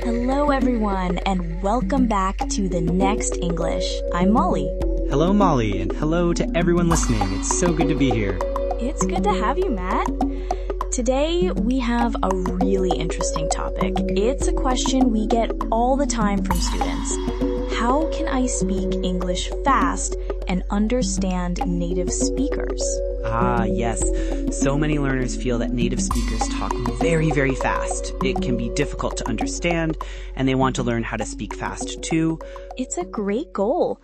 Hello everyone, and welcome back to The Next English. I'm Molly. Hello, Molly, and hello to everyone listening. It's so good to be here. It's good to have you, Matt. Today, we have a really interesting topic. It's a question we get all the time from students. How can I speak English fast and understand native speakers? Ah, yes. So many learners feel that native speakers talk very, very fast. It can be difficult to understand, and they want to learn how to speak fast too. It's a great goal.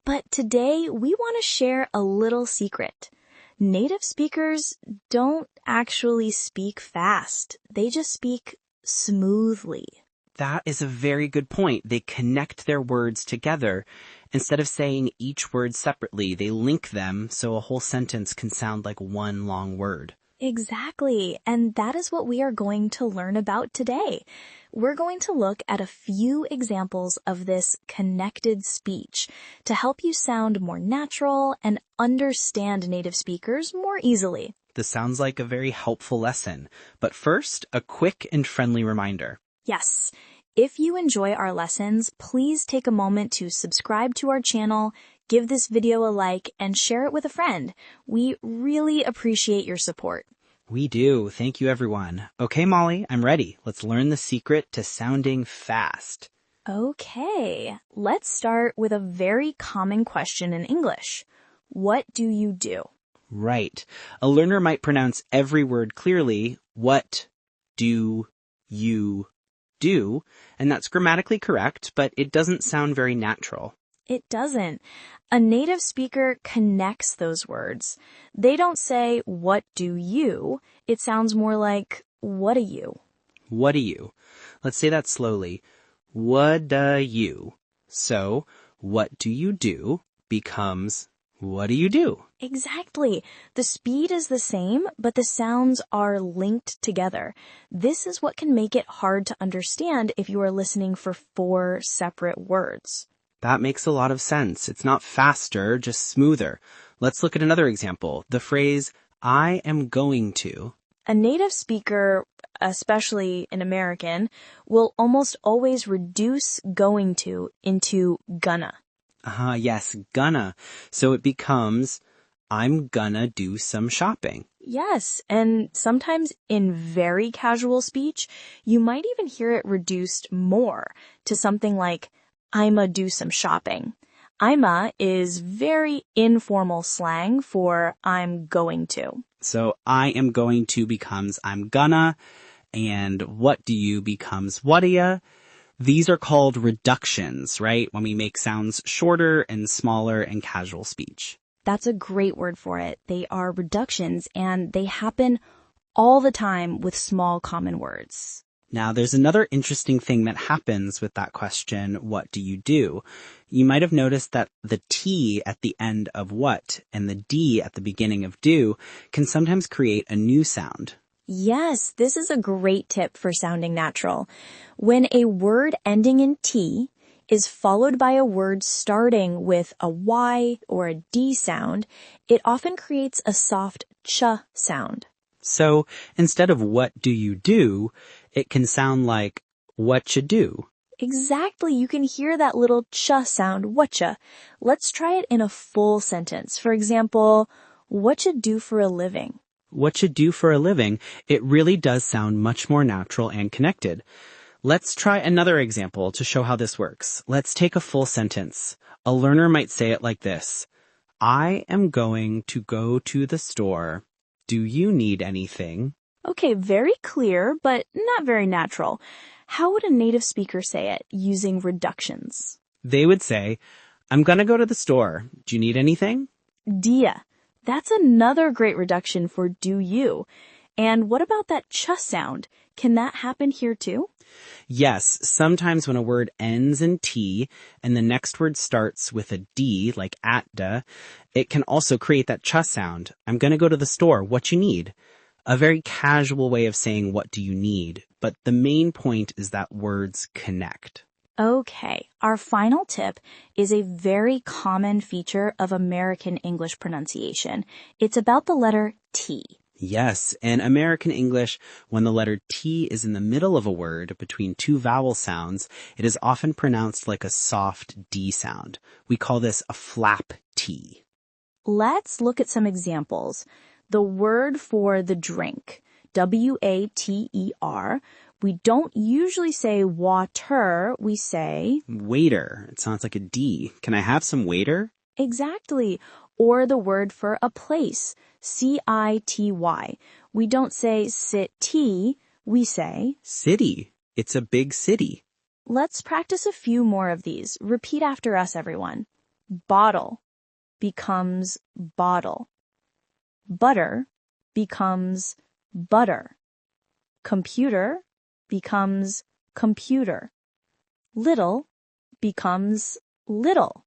But today, we want to share a little secret. Native speakers don't actually speak fast. They just speak smoothly. That is a very good point. They connect their words together. Instead of saying each word separately, they link them so a whole sentence can sound like one long word. Exactly. And that is what we are going to learn about today. We're going to look at a few examples of this connected speech to help you sound more natural and understand native speakers more easily. This sounds like a very helpful lesson. But first, a quick and friendly reminder. Yes. If you enjoy our lessons, please take a moment to subscribe to our channel, give this video a like, and share it with a friend. We really appreciate your support. We do. Thank you, everyone. Okay, Molly, I'm ready. Let's learn the secret to sounding fast. Okay, let's start with a very common question in English. What do you do? Right. A learner might pronounce every word clearly. What do you do? And that's grammatically correct, but it doesn't sound very natural. It doesn't. A native speaker connects those words. They don't say, what do you? It sounds more like, whudduhyuh. Whudduhyuh. Let's say that slowly. Whudduhyuh. So, what do you do becomes, what do you do? Exactly. The speed is the same, but the sounds are linked together. This is what can make it hard to understand if you are listening for 4 separate words. That makes a lot of sense. It's not faster, just smoother. Let's look at another example. The phrase, I am going to. A native speaker, especially an American, will almost always reduce going to into gonna. Yes, gonna. So it becomes, I'm gonna do some shopping. Yes, and sometimes in very casual speech, you might even hear it reduced more to something like, I'ma do some shopping. I'ma is very informal slang for I'm going to. So I am going to becomes I'm gonna, and what do you becomes whudduhyuh. These are called reductions, right? When we make sounds shorter and smaller in casual speech. That's a great word for it. They are reductions, and they happen all the time with small common words. Now, there's another interesting thing that happens with that question, what do you do? You might have noticed that the T at the end of what and the D at the beginning of do can sometimes create a new sound. Yes, this is a great tip for sounding natural. When a word ending in T is followed by a word starting with a Y or a D sound, it often creates a soft ch sound. So instead of what do you do, it can sound like what you do. Exactly. You can hear that little ch sound, whatcha. Let's try it in a full sentence. For example, what you do for a living. What you do for a living, it really does sound much more natural and connected. Let's try another example to show how this works. Let's take a full sentence. A learner might say it like this. I am going to go to the store. Do you need anything? Okay, very clear, but not very natural. How would a native speaker say it using reductions? They would say, I'm gonna go to the store. Do you need anything? Dia. That's another great reduction for do you. And what about that ch sound? Can that happen here too? Yes, sometimes when a word ends in T and the next word starts with a D, like atda, it can also create that ch sound. I'm gonna go to the store. What you need? A very casual way of saying what do you need, but the main point is that words connect. Okay, our final tip is a very common feature of American English pronunciation. It's about the letter T. Yes, in American English, when the letter T is in the middle of a word between two vowel sounds, it is often pronounced like a soft D sound. We call this a flap T. Let's look at some examples. The word for the drink, water, we don't usually say water, we say Waiter. It sounds like a D. Can I have some waiter? exactly. Or the word for a place, city. We don't say city, we say. City. It's a big city. Let's practice a few more of these. Repeat after us, everyone. Bottle becomes bottle. Butter becomes butter. Computer becomes computer. Little becomes little.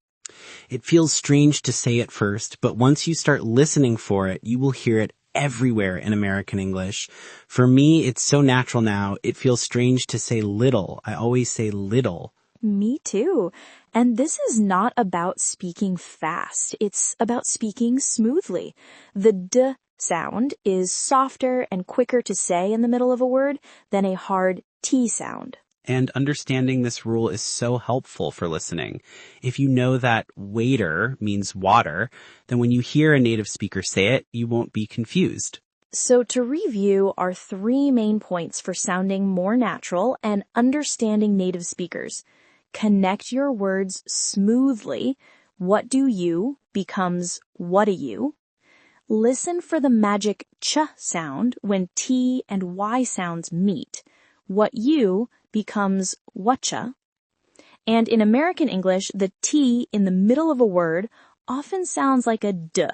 It feels strange to say at first, but once you start listening for it, you will hear it everywhere in American English. For me, it's so natural now, it feels strange to say little. I always say little. Me too. And this is not about speaking fast. It's about speaking smoothly. The D sound is softer and quicker to say in the middle of a word than a hard T sound. And understanding this rule is so helpful for listening. If you know that waiter means water, then when you hear a native speaker say it, you won't be confused. So to review our 3 main points for sounding more natural and understanding native speakers. Connect your words smoothly. What do you becomes whudduhyuh. Listen for the magic ch sound when T and Y sounds meet. What you becomes whutcha. And in American English, the T in the middle of a word often sounds like a D.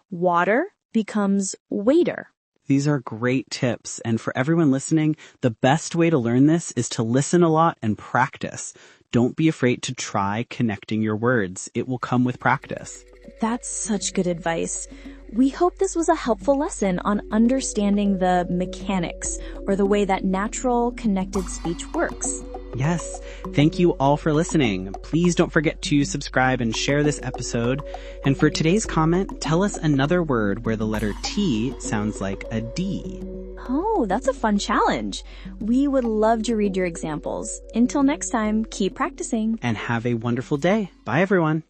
Water becomes waiter. These are great tips, and for everyone listening, the best way to learn this is to listen a lot and practice. Don't be afraid to try connecting your words. It will come with practice. That's such good advice. We hope this was a helpful lesson on understanding the mechanics or the way that natural connected speech works. Yes, thank you all for listening. Please don't forget to subscribe and share this episode. And for today's comment, tell us another word where the letter T sounds like a D. Oh, that's a fun challenge. We would love to read your examples. Until next time, keep practicing. And have a wonderful day. Bye, everyone.